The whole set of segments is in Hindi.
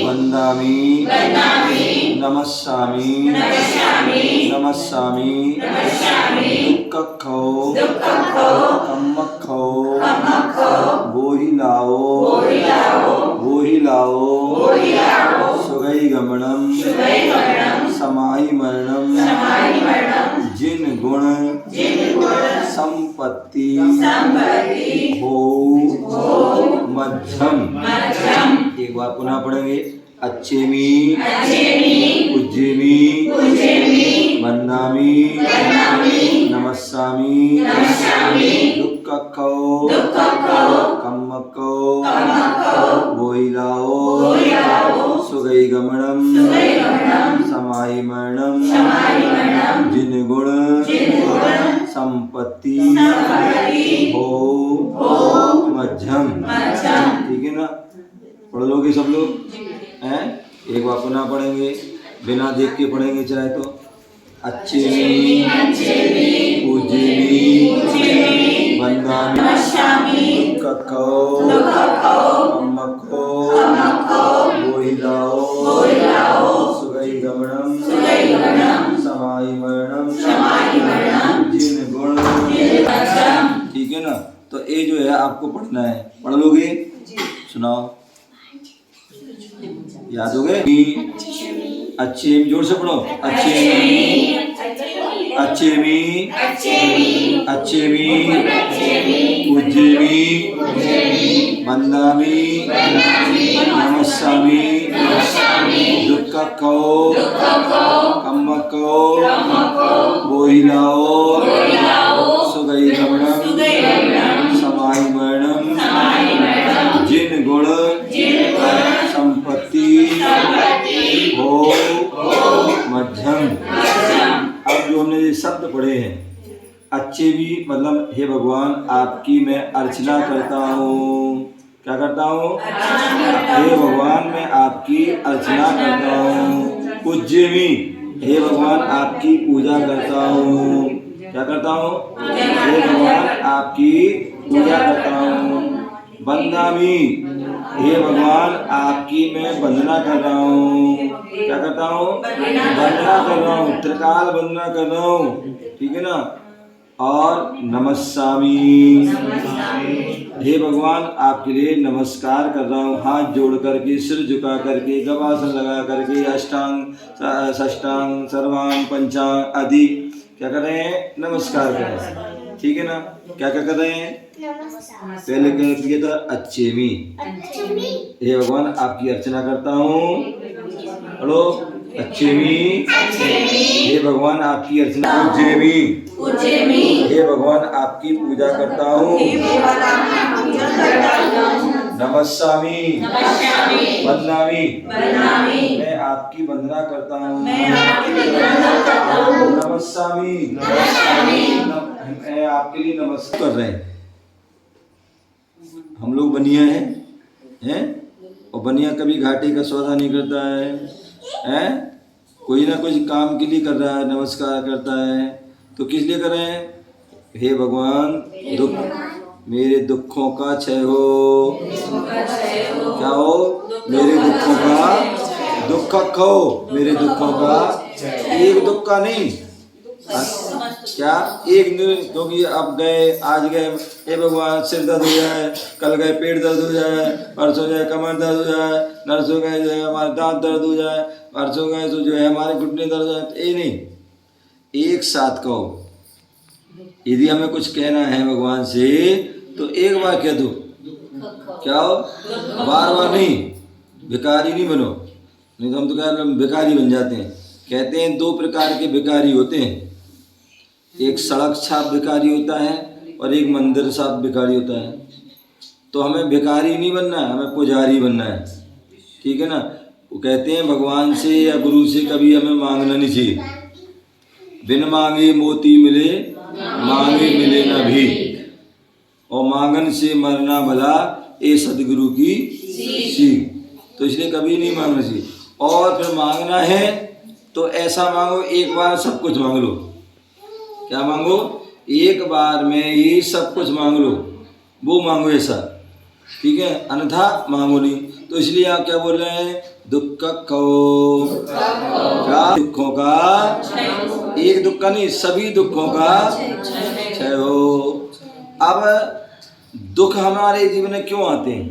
वंदामि नमस्सामि नमस्सामि दुक्खौ कम्मखौ बोहिलाओ सुगैगमनम समाहिमरणम जिन गुण संपत्ति हो मध्यम। एक बार पुनः पढ़ेंगे। अच्छेमी उज्जेमी वंदामि नमस्सामि दुक्खौ कम्मखौ बोहिलाओ सुगैगमनम समाहिमरणम जिन गुण संपत्ति हो मध्यम। ठीक है ना? पढ़ लोगे सब लोग हैं? एक बार पुनः पढ़ेंगे, बिना देख के पढ़ेंगे चाहे तो। अच्छेमी पूजेमी वंदामि दुक्खौ कम्मखौ बोहिलाओ सुगैगमनम समाहिमरणम जिन गुण। ठीक है ना? तो ये जो है आपको पढ़ना है। पढ़ लोगे? सुनाओ, याद हो गए? अच्छे जोर से पढ़ो। अच्छेमी उज्जेमी वंदामि नमस्सामि दुक्खौ कम्मखौ बोहिलाओ सुगैगमनम समाहिमरणम जिन गुण संपत्ति हो मध्यम। अब जो हमने ये शब्द पढ़े हैं, अच्छे भी मतलब हे भगवान आपकी मैं अर्चना करता हूँ। क्या करता हूँ? हे भगवान मैं आपकी अर्चना करता हूँ। पूज्यमी हे भगवान आपकी पूजा करता हूँ। क्या करता हूँ? हे भगवान आपकी पूजा करता हूँ। वंदामि हे भगवान आपकी मैं वंदना कर रहा हूँ। क्या करता हूँ? वंदना कर रहा हूँ, त्रिकाल वंदना कर रहा हूँ। ठीक है ना? और नमस्सामि हे भगवान आपके लिए नमस्कार कर रहा हूँ। हाथ जोड़ करके, सिर झुका करके, गवासन लगा करके, अष्टांग षष्टांग सर्वांग पंचांग आदि क्या कर रहे हैं? नमस्कार कर रहे हैं। ठीक है ना? क्या क्या कर रहे हैं? पहले क्या किया था? अच्छेमी हे भगवान आपकी अर्चना करता हूँ। हेलो, अच्छेमी हे भगवान आपकी अर्चना। उज्जेमी हे भगवान आपकी पूजा करता हूँ। नमस्सामि वंदामि मैं आपकी वंदना करता हूँ। नमस्सामि मैं आपके लिए नमस्कार कर रहे हैं। हम लोग बनिया हैं और बनिया कभी घाटे का सौदा नहीं करता है? कोई ना कोई काम के लिए कर रहा है, नमस्कार करता है। तो किस लिए कर रहे हैं? हे भगवान मेरे दुखों का क्षय हो। क्या हो? मेरे दुखों का दुक्खौ मेरे दुखों का एक दुख का नहीं। क्या एक दिन? क्योंकि अब गए, आज गए, हे भगवान सिर दर्द हो जाए, कल गए पेट दर्द हो जाए, परसों गए कमर दर्द हो जाए, नरसों गए जो है हमारे दांत दर्द हो जाए, परसों गए तो जो है हमारे घुटने दर्द हो जाए। ये नहीं, एक साथ कहो। यदि हमें कुछ कहना है भगवान से तो एक बार कह दो। क्या हो? बार बार नहीं। भिखारी नहीं बनो, नहीं तो हम तो क्या भिखारी बन जाते हैं। कहते हैं दो प्रकार के भिखारी होते हैं, एक सड़क छाप भिखारी होता है और एक मंदिर छाप भिखारी होता है। तो हमें भिखारी नहीं बनना है, हमें पुजारी बनना है। ठीक है ना? वो कहते हैं भगवान से या गुरु से कभी हमें मांगना नहीं चाहिए। बिन मांगे मोती मिले, मांगे मिले न भी, और मांगन से मरना भला ए सदगुरु की सीख। तो इसलिए कभी नहीं मांगना चाहिए। और फिर मांगना है तो ऐसा मांगो, एक बार सब कुछ मांग लो। क्या मांगो? एक बार में ये सब कुछ मांग लो, वो मांगो ऐसा। ठीक है? अन्यथा मांगो नहीं। तो इसलिए आप क्या बोल रहे हैं? दुख को क्या दुखों का एक दुख का नहीं सभी दुखों का क्षय हो। अब दुख हमारे जीवन में क्यों आते हैं?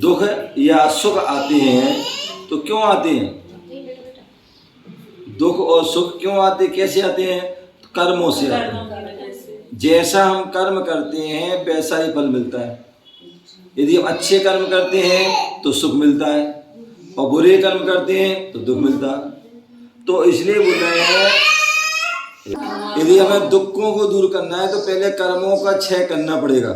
दुख या सुख आते हैं तो क्यों आते हैं? दुख और सुख क्यों आते, कैसे आते हैं? कर्मों से आते हैं। जैसा हम कर्म करते हैं वैसा ही फल मिलता है। यदि हम अच्छे कर्म करते हैं तो सुख मिलता है और बुरे कर्म करते हैं तो दुख मिलता है। तो इसलिए बोल रहे हैं यदि हमें दुखों को दूर करना है तो पहले कर्मों का क्षय करना पड़ेगा।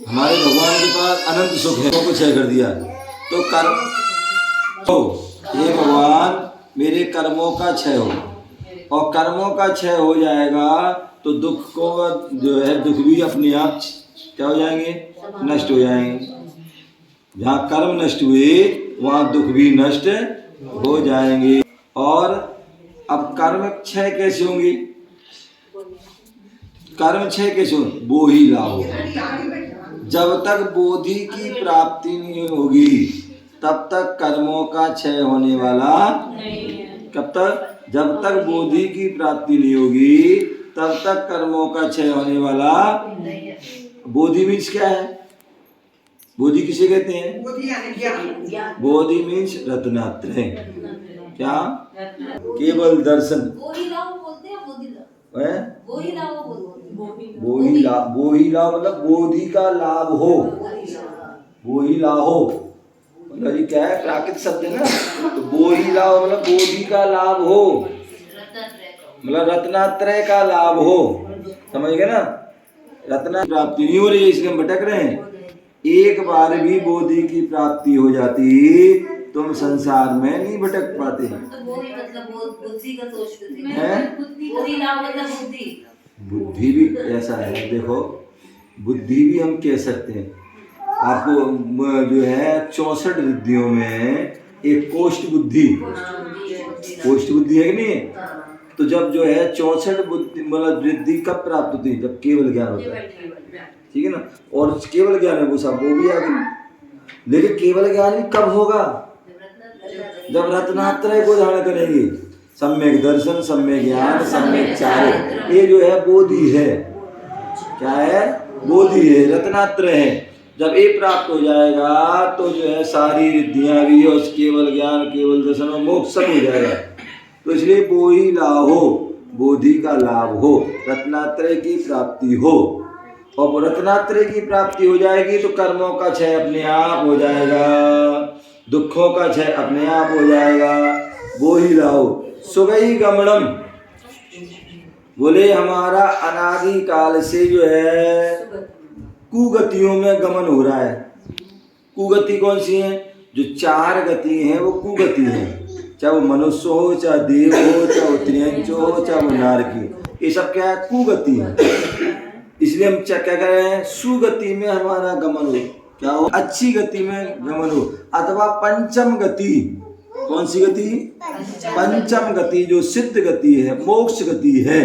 हमारे भगवान के पास अनंत सुख है, को क्षय कर दिया तो कर्म हो, ये भगवान मेरे कर्मों का क्षय हो, और कर्मों का क्षय हो जाएगा तो दुख को जो है दुख भी अपने आप क्या हो जाएंगे? नष्ट हो जाएंगे। जहाँ कर्म नष्ट हुए वहाँ दुख भी नष्ट हो जाएंगे। और अब कर्म क्षय कैसे होंगे? कर्म क्षय कैसे होंगे? वो ही लाभ होगा। जब तक बोधि की प्राप्ति नहीं होगी तब तक कर्मों का क्षय होने वाला कब तक? जब तक बोधि की प्राप्ति नहीं होगी तब तक कर्मों का क्षय होने वाला। बोधि मीन्स क्या है? बोधि किसे कहते हैं? बोधि मीन्स रत्नात्रय। क्या? केवल दर्शन। बोही लाभ मतलब बोधि का लाभ हो। बोही लाभ हो मतलब ये क्या है? प्राकृत शब्द है ना। तो बोही लाभ मतलब बोधि का लाभ हो, मतलब रत्नात्रय का लाभ हो। समझ गए ना? रत्ना प्राप्ति नहीं हो रही है इसलिए हम भटक रहे हैं। एक बार भी बोधि की प्राप्ति हो जाती तुम संसार में नहीं भटक पाते हैं। बुद्धि भी ऐसा है, देखो बुद्धि भी हम कह सकते हैं। आपको जो है 64 रिद्धियों में एक कोष्ठ बुद्धि है कि नहीं? तो जब जो है 64 बुद्धि मतलब रिद्धि कब प्राप्त होती है? जब केवल ज्ञान होता है, ठीक है ना? और केवल ज्ञान है वो सब वो भी आ गई। लेकिन केवल ज्ञान भी कब होगा? जब रत्नात्रय को धारण करेंगे। सम्यक दर्शन, सम्यक ज्ञान, सम्यक चार्य, ये जो है बोधि है। क्या है? बोधि है, रत्नात्रय है। जब ये प्राप्त हो जाएगा तो जो है सारी रिद्धियां भी और केवल ज्ञान, केवल दर्शन और मोक्ष सब हो जाएगा। तो इसलिए बोही लाभ हो, बोधि का लाभ हो, रत्नात्रय की प्राप्ति हो। और रत्नात्रय की प्राप्ति हो जाएगी तो कर्मों का क्षय अपने आप हो जाएगा, दुखों का क्षय अपने आप हो जाएगा। वो ही लाओ सुगई गमनम। बोले हमारा अनादि काल से जो है कुगतियों में गमन हो रहा है। कुगति कौन सी है? जो 4 गति हैं वो कुगति है। चाहे वो मनुष्य हो, चाहे देव हो, चाहे वो त्रियंच हो, चाहे वो नारकी, ये सब क्या है? कुगति है। इसलिए हम क्या कह रहे हैं? सुगति में हमारा गमन हो। क्या हो? अच्छी गति में गमन हो, अथवा पंचम गति। कौन सी गति? पंचम गति जो सिद्ध गति है, मोक्ष गति है,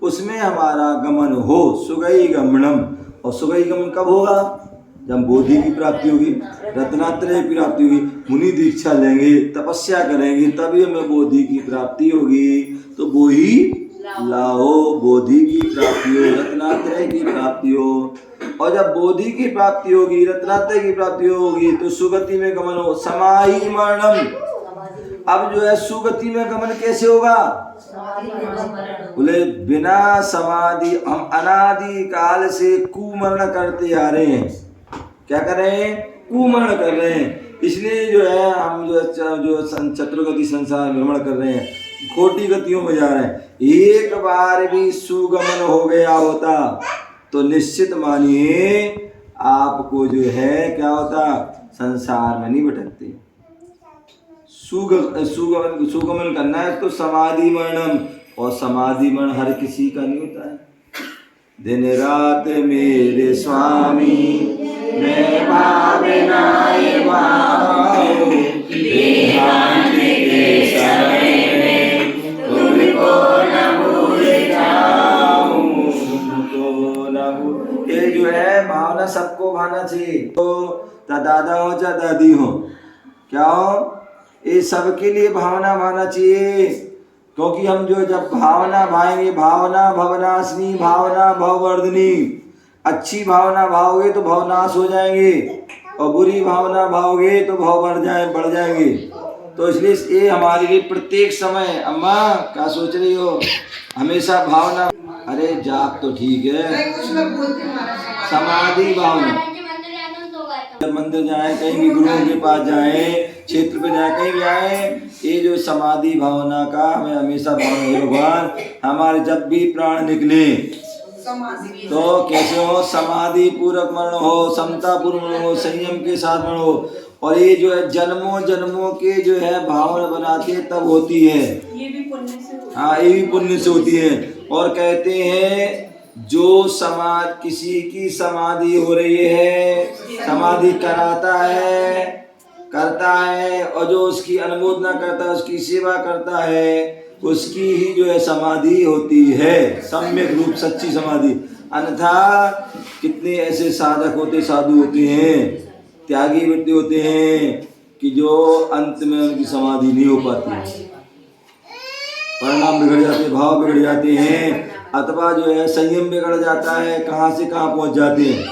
उसमें हमारा गमन हो। सुगई गमनम। और सुगई गमन कब होगा? जब बोधि की प्राप्ति होगी, रत्नात्रय की प्राप्ति होगी, मुनि दीक्षा लेंगे, तपस्या करेंगे, तभी हमें बोधि की प्राप्ति होगी। तो बोही लाओ, बोधि की प्राप्ति हो, रत्नात्रय की प्राप्ति हो। और जब बोधि की प्राप्ति होगी, रत्नात्रय की प्राप्ति होगी तो सुगति में गमन हो। समाहि मरणम। अब जो है सुगति में गमन कैसे होगा? बोले बिना समाधि हम अनादि काल से कुमरण करते आ रहे हैं। क्या कर रहे हैं? कुमरण कर रहे हैं। इसलिए जो है हम जो चतुर्गति संसार भ्रमण कर रहे हैं, खोटी गतियों में जा रहे हैं। एक बार भी सुगमन हो गया होता तो निश्चित मानिए आपको जो है क्या होता? संसार में नहीं भटकते। सुगमन करना है तो समाधि मरणम, और समाधि मरण हर किसी का नहीं होता है। दिन रात मेरे स्वामी मैं भावनाए भाव, देहांत के समय में तुमको न भूल जाऊं, तुमको न भूल। ये जो है भावना सबको भावना चाहिए। तो दादा हो चाहे दादी हो, क्या हो, ये सबके लिए भावना भाना चाहिए। क्योंकि हम जो जब भावना भाएंगे, भावना भवनाशनी भावना भववर्धनी, अच्छी भावना भाओगे तो भवनाश हो जाएंगे, और बुरी भावना भाओगे तो भाव बढ़ जाएंगे। तो इसलिए ये हमारे लिए प्रत्येक समय, अम्मा क्या सोच रही हो, हमेशा भावना, अरे जाप तो ठीक है, समाधि भावना, मंदिर जाए, कहीं भी गुरुओं के पास जाए, क्षेत्र पे जाए, कहीं भी जाए, ये जो समाधि भावना का हमें हमेशा भावना, भगवान हमारे जब भी प्राण निकले तो कैसे हो, समाधि पूर्वक मरण हो, समता पूर्वक मरण हो, संयम के साथ मरण हो। और ये जो है जन्मों जन्मों के जो है भावना बनाते हैं तब होती है, ये भी पुण्य से, हाँ ये भी पुण्य से होती है। और कहते हैं जो किसी की समाधि हो रही है, समाधि करता है, और जो उसकी अनुमोदना करता है, उसकी सेवा करता है, उसकी ही जो है समाधि होती है, सम्यक रूप सच्ची समाधि। अन्यथा कितने ऐसे साधक होते, साधु होते हैं, त्यागी वृत्ति होते हैं कि जो अंत में उनकी समाधि नहीं हो पाती, परिणाम बिगड़ जाते, भाव बिगड़ जाते हैं, अथवा जो है संयम बिगड़ जाता है, कहाँ से कहाँ पहुँच जाते हैं।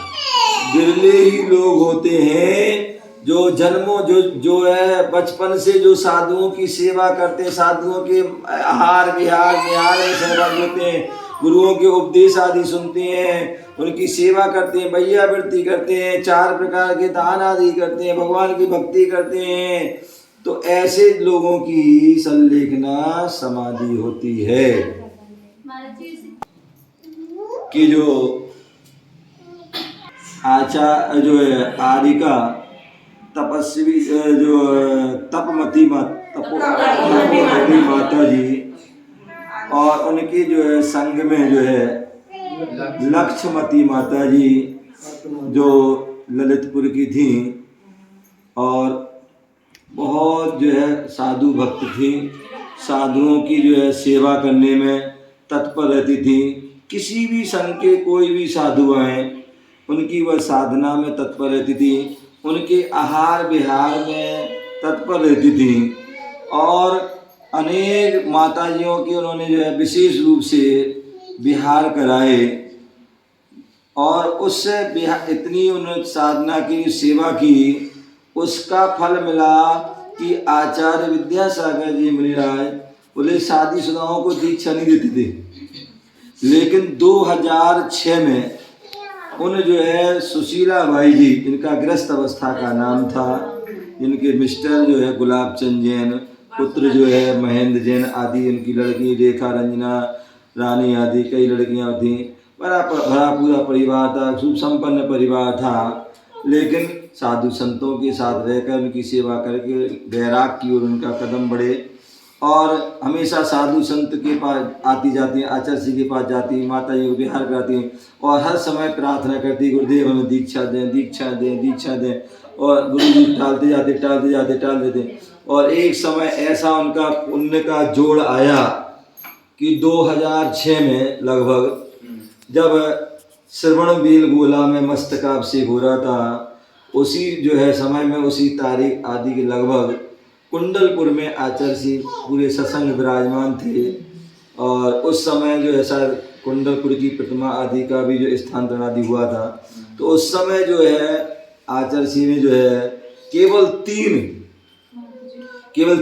बिरले ही लोग होते हैं जो जन्मों जो है बचपन से जो साधुओं की सेवा करते हैं, साधुओं के आहार विहार निहार में सहभागी होते हैं, गुरुओं के उपदेश आदि सुनते हैं, उनकी सेवा करते हैं, भैयावृत्ति करते हैं, 4 प्रकार के दान आदि करते हैं, भगवान की भक्ति करते हैं, तो ऐसे लोगों की संलेखना समाधि होती है। कि जो जो है आरिका तपस्वी जो तपमती माता जी, और उनकी जो है संग में जो है लक्ष्मती माता जी जो ललितपुर की थी, और बहुत जो है साधु भक्त थी, साधुओं की जो है सेवा करने में तत्पर रहती थी। किसी भी संघ के कोई भी साधु आए, उनकी वह साधना में तत्पर रहती थी, उनके आहार विहार में तत्पर रहती थी, और अनेक माताजियों के उन्होंने जो है विशेष रूप से विहार कराए, और उससे इतनी उन्होंने साधना की, सेवा की, उसका फल मिला कि आचार्य विद्यासागर जी मुनिराज बोले शादीशुदाओं को दीक्षा नहीं देते थे, लेकिन 2006 में उन जो है सुशीला बाई जी, जिनका गृहस्थ अवस्था का नाम था, जिनके मिस्टर जो है गुलाब चंद जैन, पुत्र जो है महेंद्र जैन आदि, उनकी लड़की रेखा रंजना रानी आदि कई लड़कियां थीं, बड़ा पूरा परिवार था, शुभ संपन्न परिवार था, लेकिन साधु संतों के साथ रहकर उनकी सेवा करके वैराग की ओर उनका कदम बढ़े, और हमेशा साधु संत के पास आती जाती, आचार्य जी के पास जाती, माता जी को विहार कराती, और हर समय प्रार्थना करती, गुरुदेव हमें दीक्षा दें, दीक्षा दें, दीक्षा दें, और गुरु जी टालते जाते, और एक समय ऐसा उनका पुण्य का जोड़ आया कि 2006 में लगभग, जब श्रवण बेल गोला में मस्तकाभिषेक हो रहा था, उसी जो है समय में, उसी तारीख आदि के लगभग कुंडलपुर में आचार्य जी पूरे सत्संग विराजमान थे, और उस समय जो है सर कुंडलपुर की प्रतिमा आदि का भी जो स्थानांतरण आदि हुआ था, तो उस समय जो है आचार्य जी ने जो है केवल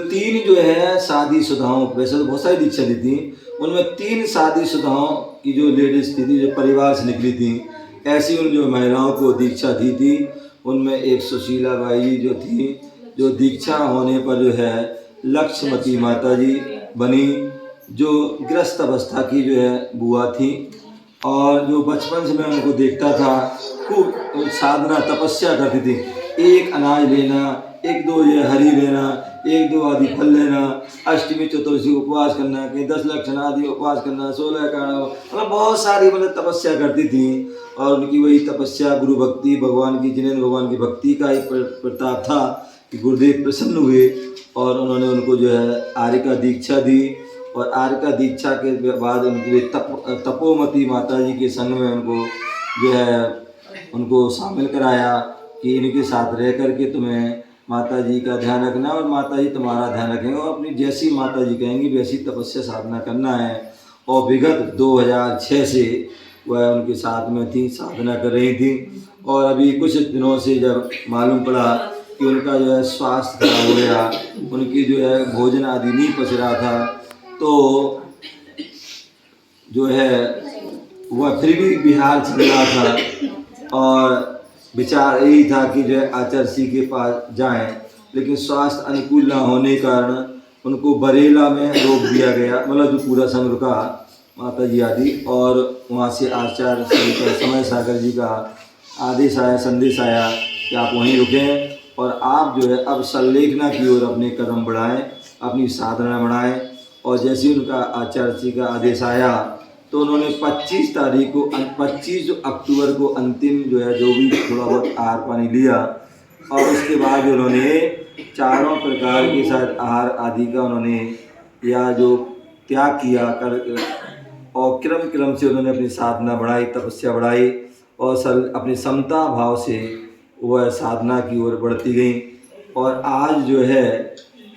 तीन जो है शादीशुदाओं, वैसे तो बहुत सारी दीक्षा दी थी, उनमें 3 शादीशुदाओं की जो लेडीज थी, जो परिवार से निकली थी, ऐसी उन जो महिलाओं को दीक्षा दी थी। उनमें एक सुशीला बाई जी जो थी, जो दीक्षा होने पर जो है लक्ष्मती माता जी बनी, जो गृहस्थ अवस्था की जो है बुआ थी, और जो बचपन से मैं उनको देखता था, खूब साधना तपस्या करती थी, एक अनाज लेना, 1-2 ये हरी लेना, 1-2 आदि फल लेना, अष्टमी चतुर्दशी उपवास करना, कहीं 10 लक्षण आदि उपवास करना, 16 का, मतलब बहुत सारी मतलब तपस्या करती थी। और उनकी वही तपस्या, गुरु भक्ति, भगवान की, जिनेंद्र भगवान की भक्ति का एक प्रताप था कि गुरुदेव प्रसन्न हुए, और उन्होंने उनको जो है आर्य का दीक्षा दी, और आर्य का दीक्षा के बाद उनके लिए तपोमती माता जी के संग में उनको जो है उनको शामिल कराया कि इनके साथ रह करके तुम्हें माता जी का ध्यान रखना और माता जी तुम्हारा ध्यान रखेंगे और अपनी जैसी माता जी कहेंगी वैसी तपस्या साधना करना है। और विगत 2006 से वह उनके साथ में थी, साधना कर रही थी। और अभी कुछ दिनों से जब मालूम पड़ा कि उनका जो है स्वास्थ्य खराब हो गया, उनकी जो है भोजन आदि नहीं पच रहा था, तो जो है वह फिर भी बिहार चल रहा था और विचार यही था कि जो है आचार्य के पास जाएं, लेकिन स्वास्थ्य अनुकूल ना होने के कारण उनको बरेला में रोक दिया गया, मतलब जो पूरा संघ रुका माता जी आदि। और वहाँ से आचार्य श्री का समय सागर जी का आदेश आया, संदेश आया कि आप वहीं रुकें और आप जो है अब संलेखना की ओर अपने कदम बढ़ाएं, अपनी साधना बढ़ाएं। और जैसे ही उनका आचार्य जी का आदेश आया तो उन्होंने 25 तारीख को 25 अक्टूबर को अंतिम जो है जो भी थोड़ा बहुत आहार पानी लिया और उसके बाद उन्होंने चारों प्रकार के साथ आहार आदि का उन्होंने या जो त्याग किया कर और क्रम से उन्होंने अपनी साधना बढ़ाई, तपस्या बढ़ाई और अपनी समता भाव से वह साधना की ओर बढ़ती गई। और आज जो है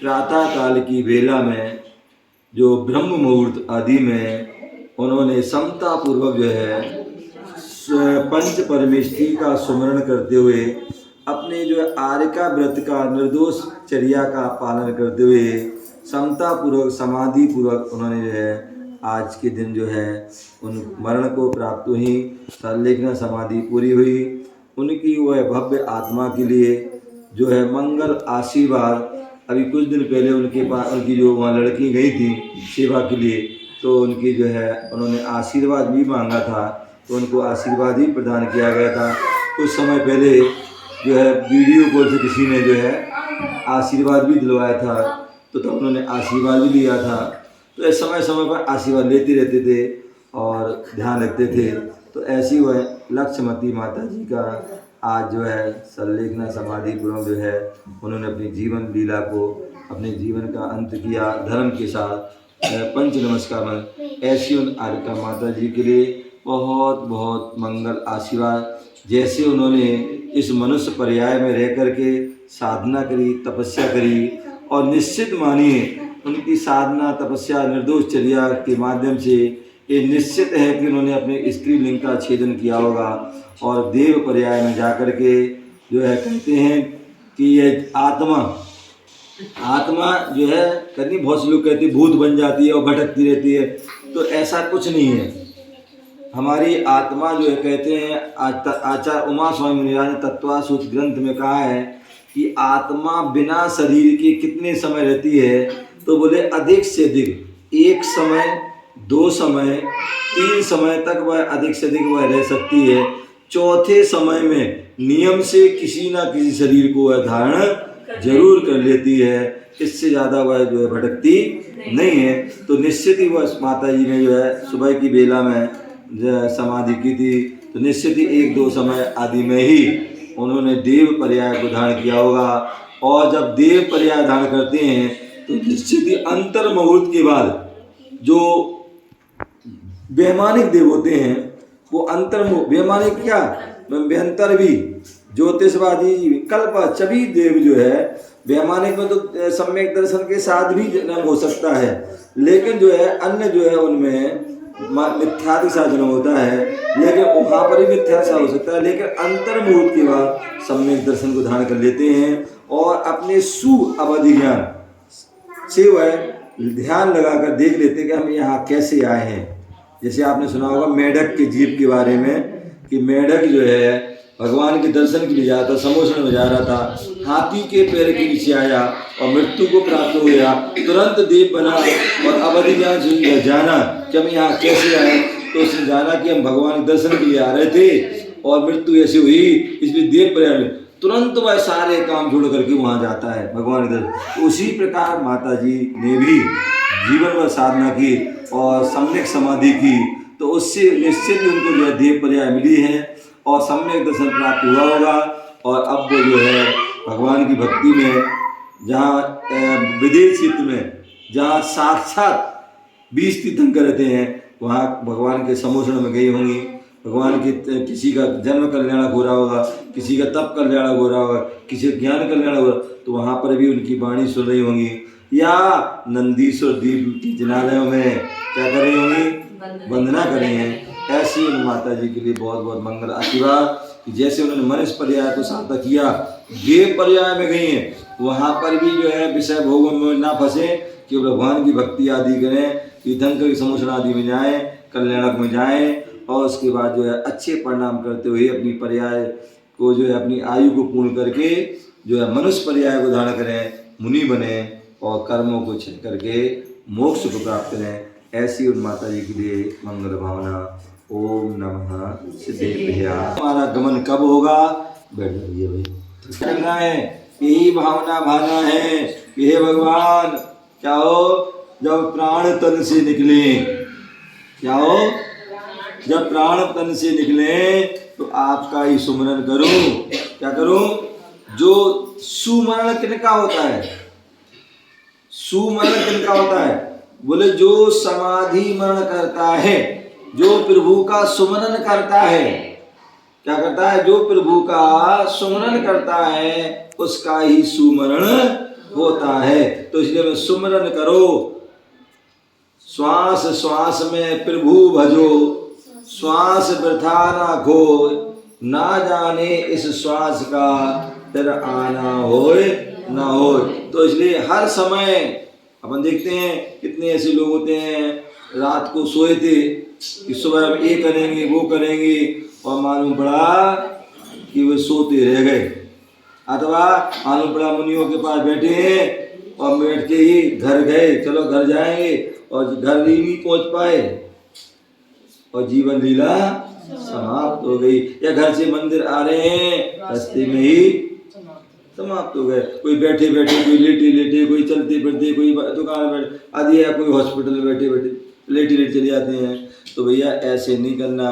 प्रातः काल की बेला में जो ब्रह्म मुहूर्त आदि में उन्होंने समता पूर्वक जो है पंच परमेष्ठी का सुमरण करते हुए अपने जो है आर्यका व्रत का निर्दोष चर्या का पालन करते हुए समता पूर्वक समाधि पूर्वक उन्होंने जो है आज के दिन जो है उन मरण को प्राप्त हुई, संलेखना समाधि पूरी हुई। उनकी वह भव्य आत्मा के लिए जो है मंगल आशीर्वाद, अभी कुछ दिन पहले उनके पास उनकी जो वहाँ लड़की गई थी सेवा के लिए, तो उनकी जो है उन्होंने आशीर्वाद भी मांगा था, तो उनको आशीर्वाद ही प्रदान किया गया था। कुछ समय पहले जो है वीडियो कॉल से किसी ने जो है आशीर्वाद भी दिलवाया था, तो तब उन्होंने आशीर्वाद भी लिया था। तो ऐसे समय समय पर आशीर्वाद लेते रहते थे और ध्यान रखते थे। तो ऐसी वह लक्ष्मती माता जी का आज जो है संलेखना समाधि पूर्वक जो है उन्होंने अपनी जीवन लीला को, अपने जीवन का अंत किया धर्म के साथ पंच नमस्कार में। ऐसी उन आर्यका माता जी के लिए बहुत बहुत मंगल आशीर्वाद। जैसे उन्होंने इस मनुष्य पर्याय में रह कर के साधना करी, तपस्या करी, और निश्चित मानिए उनकी साधना तपस्या निर्दोष चर्या के माध्यम से ये निश्चित है कि उन्होंने अपने स्त्रीलिंग का छेदन किया होगा और देव पर्याय में जाकर के जो है कहते हैं कि ये आत्मा जो है कहीं बहुत से लोग कहते हैं भूत बन जाती है और भटकती रहती है, तो ऐसा कुछ नहीं है। हमारी आत्मा जो है कहते हैं आचार्य उमा स्वामी मुनिराज ने तत्वासूत्र ग्रंथ में कहा है कि आत्मा बिना शरीर के कितने समय रहती है, तो बोले अधिक से अधिक 1 समय 2 समय 3 समय तक वह अधिक से अधिक वह रह सकती है। चौथे समय में नियम से किसी ना किसी शरीर को वह धारण जरूर कर लेती है, इससे ज़्यादा वह जो है भटकती नहीं है। तो निश्चित ही वह माता जी ने जो है सुबह की बेला में समाधि की थी, तो निश्चित ही 1-2 समय आदि में ही उन्होंने देव पर्याय को धारण किया होगा। और जब देव पर्याय धारण करते हैं तो निश्चित ही अंतर मुहूर्त के बाद जो वैमानिक देव होते हैं वो अंतर वैमानिक क्या व्यंतर भी ज्योतिषवादी विकल्प सभी देव जो है वैमानिक में तो सम्यक दर्शन के साथ भी जन्म हो सकता है, लेकिन जो है अन्य जो है उनमें मिथ्यादि सा जन्म होता है, लेकिन वहाँ पर भी मिथ्या सा हो सकता है। लेकिन अंतर मुहूर्त के बाद सम्यक दर्शन को धारण कर लेते हैं और अपने सु अवधि ज्ञान से वह ध्यान लगाकर देख लेते हैं कि हम यहाँ कैसे आए हैं। जैसे आपने सुना होगा मेढक के जीव के बारे में कि मेढक जो है भगवान के दर्शन के लिए जा रहा था, समोषण में जा रहा था, हाथी के पैर के नीचे आया और मृत्यु को प्राप्त हो गया, तुरंत देव बना और अवधि ज्ञान से जाना कि हम यहाँ कैसे आए, तो उसने जाना कि हम भगवान के दर्शन के लिए आ रहे थे और मृत्यु ऐसी हुई, इसलिए देव पर्याय में तुरंत वह सारे काम छोड़ करके वहाँ जाता है भगवान के दर्शन। उसी प्रकार माता जी ने भी जीवन में साधना की और सम्यक समाधि की, तो उससे निश्चित ही उनको जो है देव पर्याय मिली है और सम्यक दर्शन प्राप्त हुआ होगा। और अब वो जो है भगवान की भक्ति में जहाँ विदेश क्षेत्र में जहाँ साक्षात 20 तीर्थंकर रहते हैं वहाँ भगवान के समोषण में गई होंगी भगवान की किसी का जन्म कल्याणक हो रहा होगा, किसी का तप कल्याणक हो रहा होगा, किसी का ज्ञान कल्याणक होगा, तो वहाँ पर भी उनकी वाणी सुन रही होंगी, या नंदीश्वर दीप की जिनालयों में क्या कर रही होंगी, वंदना कर रही हैं। ऐसी उन माता जी के लिए बहुत बहुत मंगल आशीर्वाद कि जैसे उन्होंने मनुष्य पर्याय को सार्थक किया, देव पर्याय में गई हैं, वहाँ पर भी जो है विषय भोगों में ना फंसे, कि भगवान की भक्ति आदि करें, तीर्थंकर की समूषण आदि में जाएं, कल्याणक में जाएं, और उसके बाद जो है अच्छे परिणाम करते हुए अपनी पर्याय को जो है अपनी आयु को पूर्ण करके जो है मनुष्य पर्याय को धारण करें, मुनि बने और कर्मों को क्षय करके मोक्ष को प्राप्त करें। ऐसी उन माता जी के लिए मंगल भावना। ओम नमः सिद्धेभ्यः। हमारा गमन कब होगा? बैठ जाइए भाई, करना है, यही भावना भाना है कि हे भगवान क्या हो, जब प्राण तन से निकले, क्या हो, जब प्राण तन से निकले तो आपका ही सुमरण करूं। क्या करूं? जो सुमरण किनका होता है? सुमरण किनका होता है? बोले जो समाधि मरण करता है, जो प्रभु का सुमरण करता है। क्या करता है? जो प्रभु का सुमरण करता है उसका ही सुमरण होता है। तो इसलिए मैं सुमरण करो, श्वास श्वास में प्रभु भजो, श्वास वृथा ना खो, ना जाने इस श्वास का फिर आना होए ना हो। तो इसलिए हर समय अपन देखते हैं कितने ऐसे लोग होते हैं रात को सोए थे कि सुबह हम ये करेंगे वो करेंगे, और मालूम पड़ा कि वे सोते रह गए, अथवा मालूम पड़ा मुनियों के पास बैठे हैं और बैठ के ही घर गए, चलो घर जाएंगे, और घर ही नहीं पहुंच पाए और जीवन लीला समाप्त हो गई। या घर से मंदिर आ रहे हैं रास्ते में ही समाप्त हो गए। कोई बैठे बैठे, कोई लेटे लेटे, कोई चलते फिरते, कोई दुकान में आदि है, कोई हॉस्पिटल में बैठे बैठे लेटे लेटे चले जाते हैं। तो भैया ऐसे नहीं करना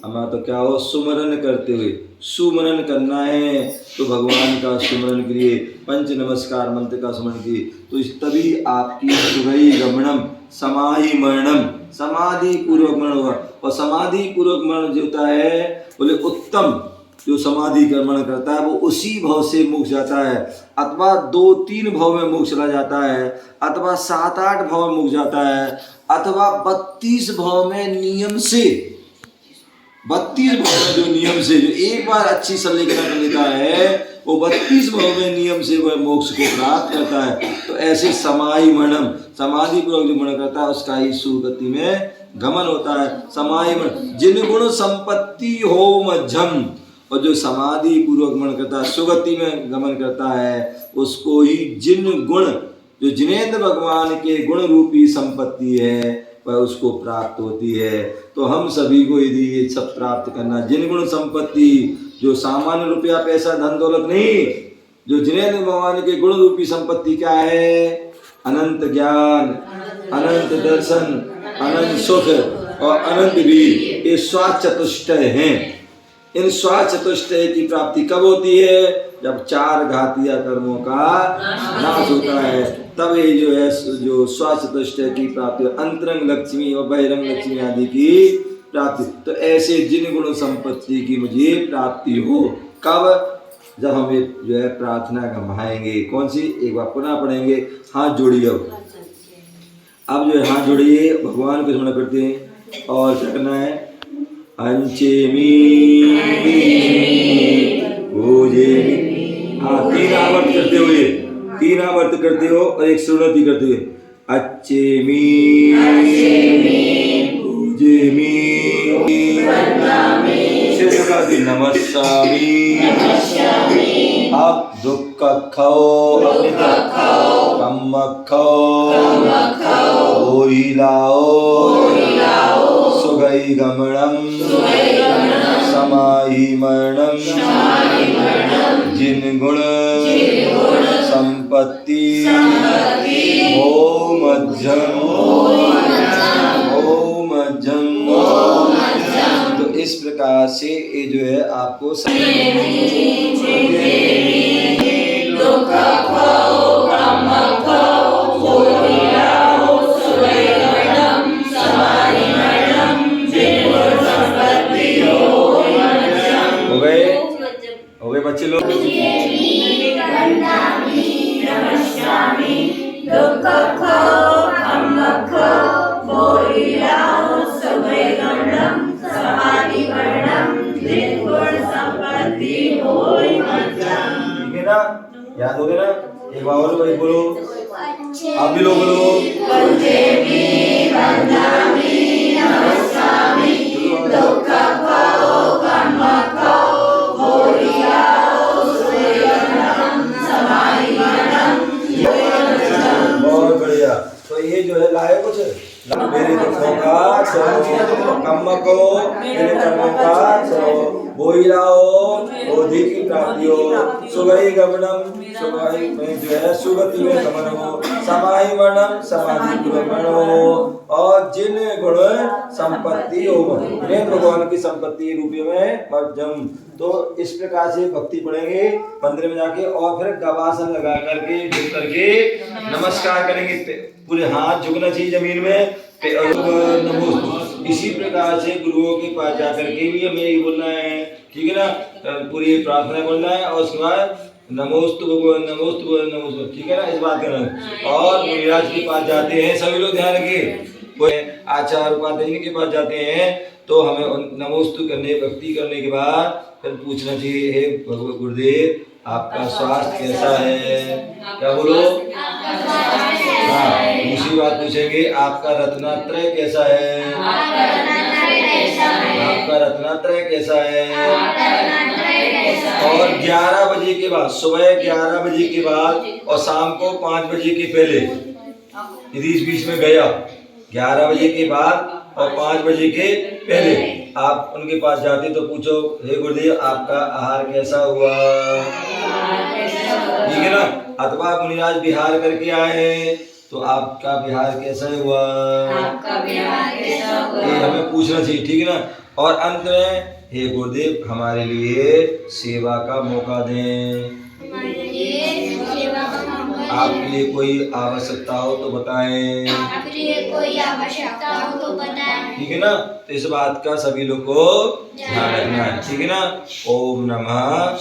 हमारा तो क्या हो, सुमरन करते हुए सुमरन करना है। तो भगवान का सुमरन करिए, पंच नमस्कार मंत्र का सुमरन कीजिए, तो इस तभी आपकी सुगई गमनम समाधि मरणम, समाधि पूर्वक मरण होगा। और समाधि पूर्वक मरण जो होता है बोले उत्तम, जो समाधि का मरण करता है वो उसी भाव से मोक्ष जाता है, अथवा 2-3 भाव में मोक्ष चला जाता है, अथवा 7-8 भाव में मोक्ष जाता है, अथवा 32 भाव में नियम से, 32 भाव में जो नियम से, जो एक बार अच्छी संलेखना कर लेता है वो 32 भाव में नियम से वह मोक्ष को प्राप्त करता है। तो ऐसे समाधि मरणम, समाधि पूर्वक जो मरण करता है उसका ही सुगति में गमन होता है। समाधि मरण जिन गुण संपत्ति हो मध्यम, और जो समाधि पूर्वक मन करता है सुगति में गमन करता है उसको ही जिन गुण, जो जिनेंद्र भगवान के गुण रूपी संपत्ति है वह उसको प्राप्त होती है। तो हम सभी को यदि ये सब प्राप्त करना, जिन गुण संपत्ति, जो सामान्य रुपया पैसा धन दौलत नहीं, जो जिनेंद्र भगवान के गुण रूपी संपत्ति क्या है? अनंत ज्ञान, अनंत दर्शन, अनंत सुख और अनंत वीर, ये स्वाचतुष्टय हैं। इन स्वाचतुष्टय की प्राप्ति कब होती है? जब 4 घातीय कर्मों का नाश होता है, तब ये जो है जो स्वाचतुष्टय की प्राप्ति, अंतरंग लक्ष्मी और बहिरंग लक्ष्मी आदि की प्राप्ति। तो ऐसे जिन गुण संपत्ति की मुझे प्राप्ति हो, कब? जब हमें जो है प्रार्थना गंभाएंगे। कौन सी? एक बार पुनः पढ़ेंगे, हाथ जोड़िए। अब जो है हाथ जोड़िए, भगवान को स्मरण करते हैं और क्या करना है? अंचेमी भोजेमी, हाँ 3 आवर्त करते हुए, 3 आवर्त करते हो और एक सुनति करते हुए, अच्छेमी भोजेमी नमस्सामी। अब दुख खाओ, कम खाओ, सुगई गमनम समाहि मरणम, जिन गुण संपत्ति हो मध्यम, हो मध्यम। तो इस प्रकार से ये जो है आपको ना, याद हो गया ना। एक बार बोलो, एक बोलो, आप भी लोग बोलो। बहुत बढ़िया। तो ये जो है लाए कुछ मेरे दुखों का चलो कम को, मेरे कर्मों का चलो बोई लाओ, बोधि की प्राप्ति हो, सुगई गमनम, सुगई में जो है सुगति में गमन हो, समाहि मरणम समाधि पुरमण हो, और जिन गुण संपत्ति हो भगवान की संपत्ति रूपी में मध्यम। तो इस प्रकार से भक्ति पढ़ेंगे मंदिर में जाके, और फिर गवासन लगा करके झुक करके नमस्कार करेंगे, पूरे हाथ झुकना चाहिए जमीन में, नमो। इसी प्रकार से गुरुओं के पास जाकर के भी हमें यही बोलना है, ठीक है ना, पूरी प्रार्थना बोलना है, और उसके बाद नमोस्तु भगवान, नमोस्तु भगवान, नमोस्तु, ठीक है ना, इस बात करना। और मुनिराज के पास जाते हैं सभी लोग, ध्यान रखिए, कोई आचार्य उपाध्याय के पास जाते हैं तो हमें नमोस्तु करने, भक्ति करने के बाद फिर पूछना चाहिए, हे गुरुदेव आपका स्वास्थ्य कैसा है, क्या बोलो, हाँ दूसरी बात पूछेंगे, आपका रत्नात्रय कैसा है, आपका रत्नात्रय कैसा है। और 11 बजे के बाद, सुबह 11 बजे के बाद और शाम को 5 बजे के पहले, यदि इस बीच में गया 11 बजे के बाद और 5 बजे के पहले आप उनके पास जाते तो पूछो, हे गुरुदेव आपका आहार कैसा हुआ, ठीक है ना। अथवा मुनिराज बिहार करके आए हैं तो आपका बिहार कैसा हुआ, ये हमें पूछना चाहिए, ठीक है ना। और अंत में, हे गुरुदेव हमारे लिए सेवा का मौका दें, आपके लिए कोई आवश्यकता हो तो बताएं, ठीक है ना। तो इस बात का सभी लोग को ध्यान रखना है, ठीक है ना। ओम नमः